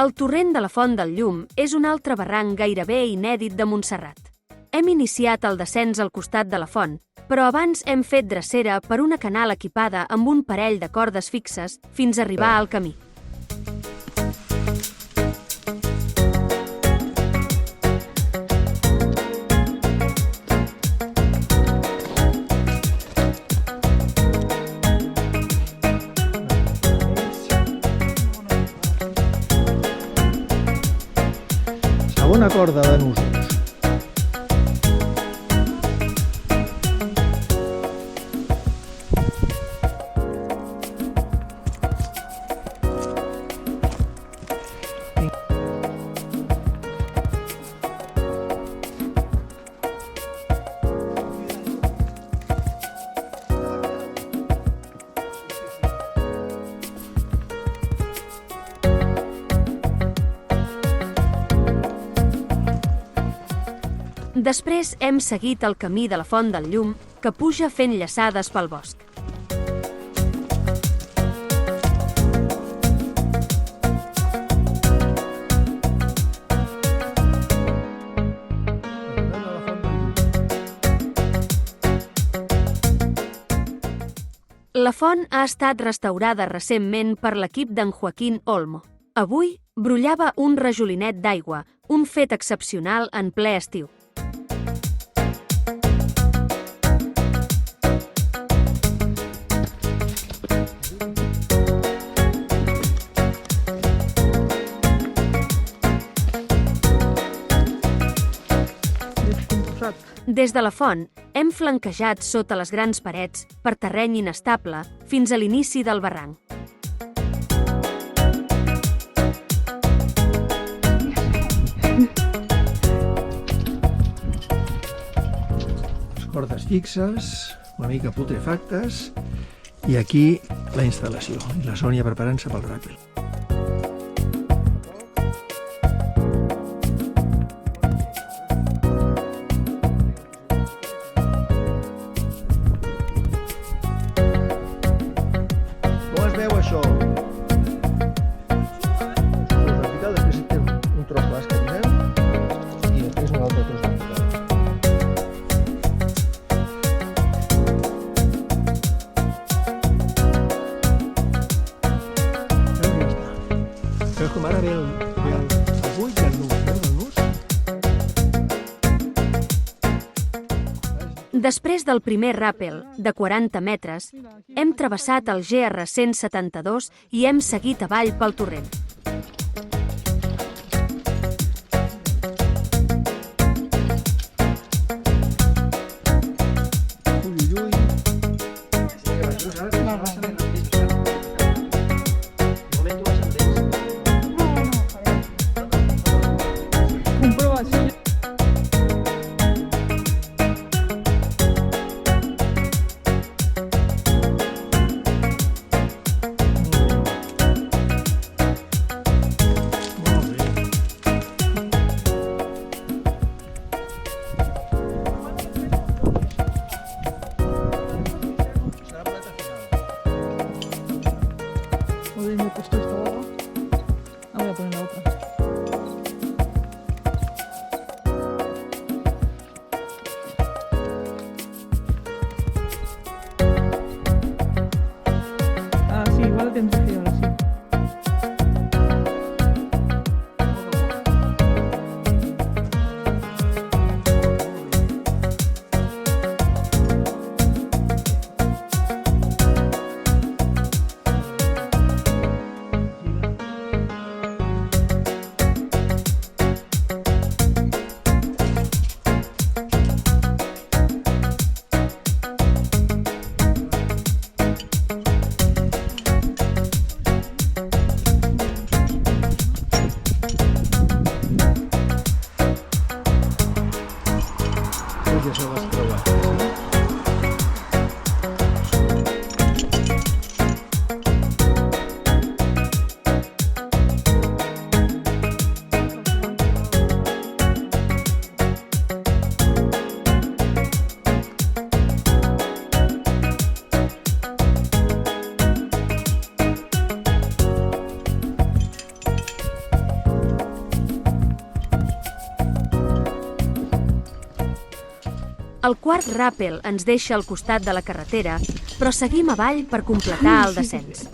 El torrent de la Font del Llum és un altre barranc gairebé inèdit de Montserrat. Hem iniciat el descens al costat de la font, però abans hem fet drecera per una canal equipada amb un parell de cordes fixes fins a arribar al camí. Segona corda de nusos. Després hem seguit el camí de la Font del Llum, que puja fent llaçades pel bosc. La font ha estat restaurada recentment per l'equip d'en Joaquín Olmo. Avui brollava un rajolinet d'aigua, un fet excepcional en ple estiu. Des de la font, hem flanquejat sota les grans parets, per terreny inestable, fins a l'inici del barranc. Les cordes fixes, una mica putrefactes, i aquí la instal·lació, i la Sònia preparant-se pel ràpel. Això. Després té un tros bas que tirem i després un altre tros vertical. Ja està. Veus com ara ve el buit i el nus. Veus el nus? Després del primer ràpel, de 40 metres, hem travessat el GR 172 i hem seguit avall pel torrent. Me he puesto esta barra. Voy a poner la otra. Ah, sí, igual tendré que ir ahora, sí. Això vas creuar. El quart ràpel ens deixa al costat de la carretera, però seguim avall per completar el descens.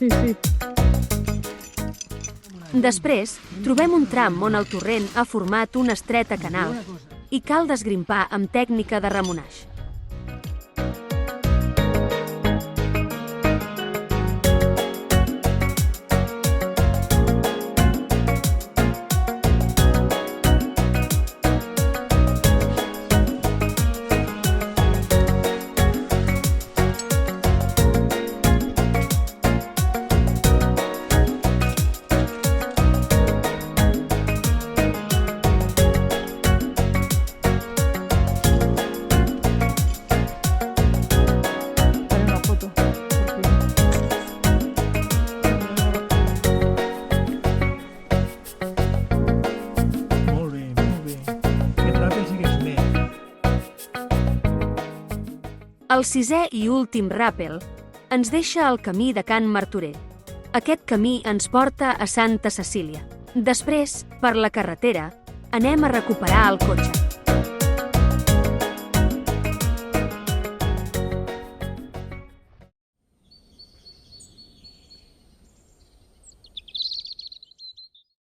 Sí, sí. Després, trobem un tram on el torrent ha format una estreta canal i cal desgrimpar amb tècnica de remunaix. Faré una foto. Molt bé, molt bé. Aquest ràpel sí que és net. El sisè i últim ràpel ens deixa el camí de Can Martorell. Aquest camí ens porta a Santa Cecília. Després, per la carretera, anem a recuperar el cotxe.